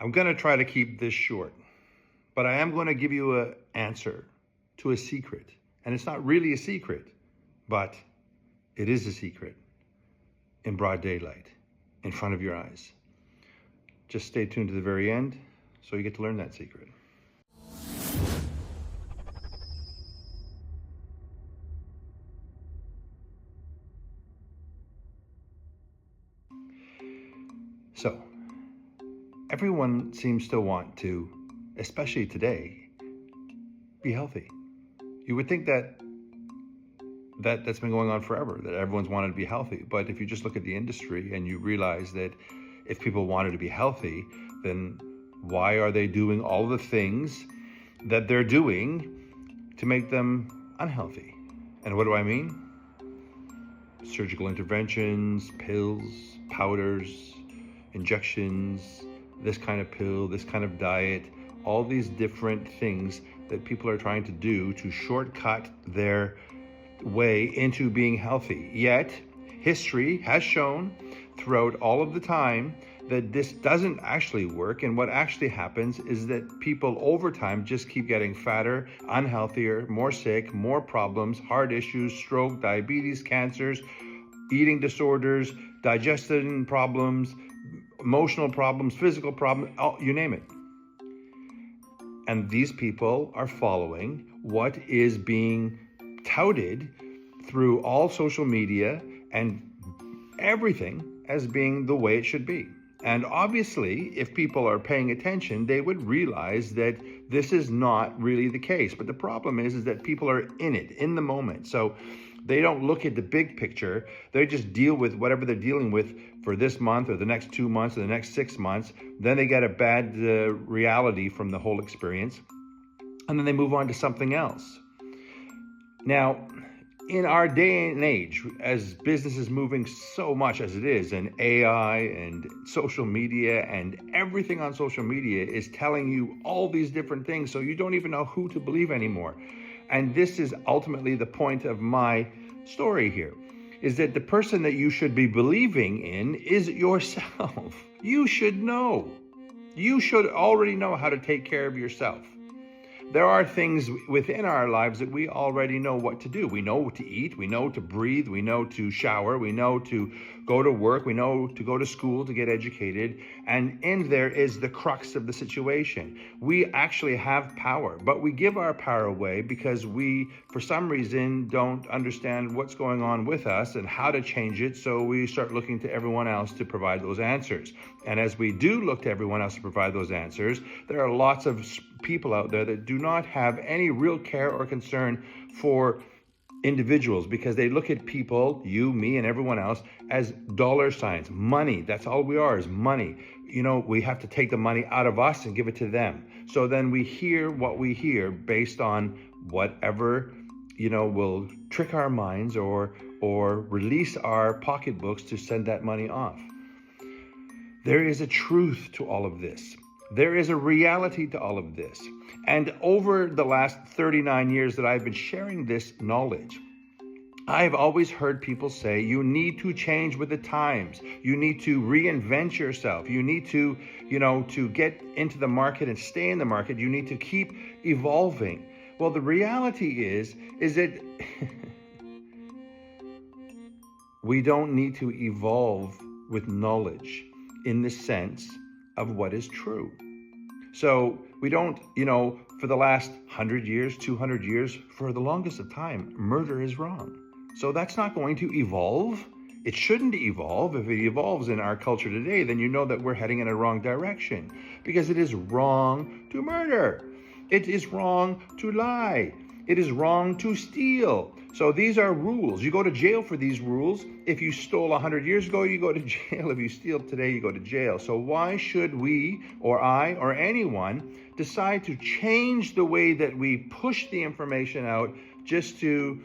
I'm going to try to keep this short, but I am going to give you an answer to a secret. And it's not really a secret, but it is a secret in broad daylight, in front of your eyes. Just stay tuned to the very end so you get to learn that secret. So, everyone seems to want to, especially today, be healthy. You would think that's been going on forever, that everyone's wanted to be healthy. But if you just look at the industry and you realize that if people wanted to be healthy, then why are they doing all the things that they're doing to make them unhealthy? And what do I mean? Surgical interventions, pills, powders, injections, this kind of pill, this kind of diet, all these different things that people are trying to do to shortcut their way into being healthy. Yet, history has shown throughout all of the time that this doesn't actually work. And what actually happens is that people over time just keep getting fatter, unhealthier, more sick, more problems, heart issues, stroke, diabetes, cancers, eating disorders, digestion problems, emotional problems, physical problems, you name it. And these people are following what is being touted through all social media and everything as being the way it should be. And obviously, if people are paying attention, they would realize that this is not really the case. But the problem is that people are in it, in the moment. So they don't look at the big picture. They just deal with whatever they're dealing with for this month or the next 2 months or the next 6 months. Then they get a bad reality from the whole experience. And then they move on to something else. Now, in our day and age, as business is moving so much as it is, and AI and social media and everything on social media is telling you all these different things, so you don't even know who to believe anymore. And this is ultimately the point of my story here, is that the person that you should be believing in is yourself. You should know. You should already know how to take care of yourself. There are things within our lives that we already know what to do. We know what to eat, we know to breathe, we know to shower, we know to go to work, we know to go to school to get educated. And in there is the crux of the situation. We actually have power, but we give our power away because we, for some reason, don't understand what's going on with us and how to change it. So we start looking to everyone else to provide those answers. And as we do look to everyone else to provide those answers, there are lots of people out there that do not have any real care or concern for individuals, because they look at people, you, me, and everyone else, as dollar signs, money. That's all we are, is money. You know, we have to take the money out of us and give it to them. So then we hear what we hear based on whatever, will trick our minds or release our pocketbooks to send that money off. There is a truth to all of this. There is a reality to all of this. And over the last 39 years that I've been sharing this knowledge, I've always heard people say, you need to change with the times. You need to reinvent yourself. You need to, to get into the market and stay in the market. You need to keep evolving. Well, the reality is that we don't need to evolve with knowledge in the sense of what is true. So we don't, for the last 100 years, 200 years, for the longest of time, murder is wrong. So that's not going to evolve. It shouldn't evolve. If it evolves in our culture today, then you know that we're heading in a wrong direction, because it is wrong to murder. It is wrong to lie. It is wrong to steal. So these are rules. You go to jail for these rules. If you stole 100 years ago, you go to jail. If you steal today, you go to jail. So why should we, or I, or anyone, decide to change the way that we push the information out just to,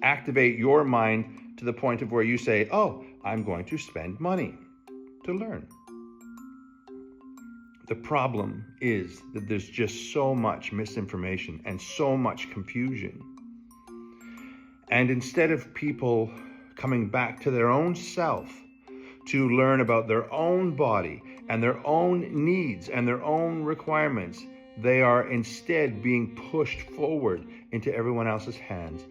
activate your mind to the point of where you say, oh, I'm going to spend money to learn? The problem is that there's just so much misinformation and so much confusion. And instead of people coming back to their own self to learn about their own body and their own needs and their own requirements. They are instead being pushed forward into everyone else's hands.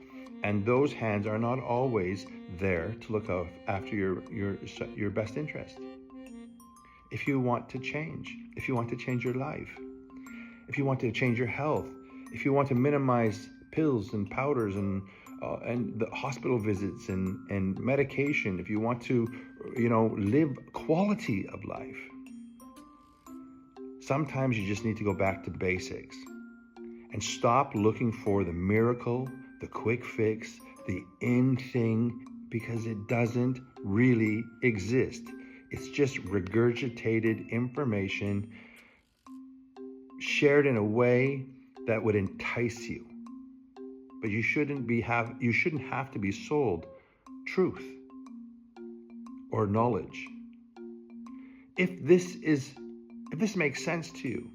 And those hands are not always there to look after your best interest. If you want to change, if you want to change your life, if you want to change your health, if you want to minimize pills and powders and the hospital visits and medication, if you want to, live quality of life, sometimes you just need to go back to basics and stop looking for the miracle, the quick fix, the in thing, because it doesn't really exist. It's just regurgitated information shared in a way that would entice you. But you shouldn't have to be sold truth or knowledge. If this makes sense to you,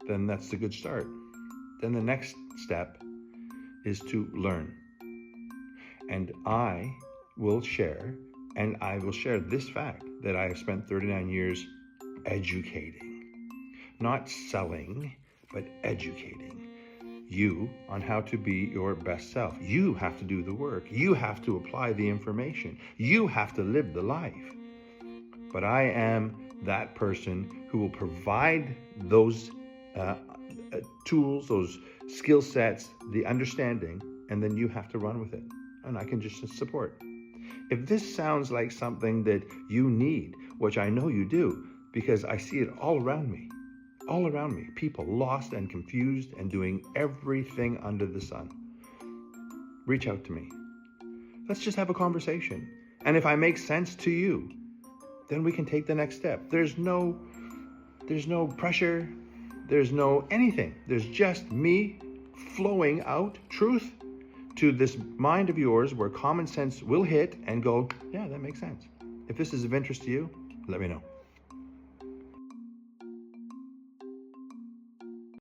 then that's a good start. Then the next step is to learn. And I will share this fact that I have spent 39 years educating, not selling, but educating you on how to be your best self. You have to do the work. You have to apply the information. You have to live the life. But I am that person who will provide those tools, those skill sets, the understanding, and then you have to run with it. And I can just support. If this sounds like something that you need, which I know you do, because I see it all around me, people lost and confused and doing everything under the sun, reach out to me. Let's just have a conversation. And if I make sense to you, then we can take the next step. There's no pressure. There's no anything. There's just me flowing out truth to this mind of yours where common sense will hit and go, yeah, that makes sense. If this is of interest to you, let me know.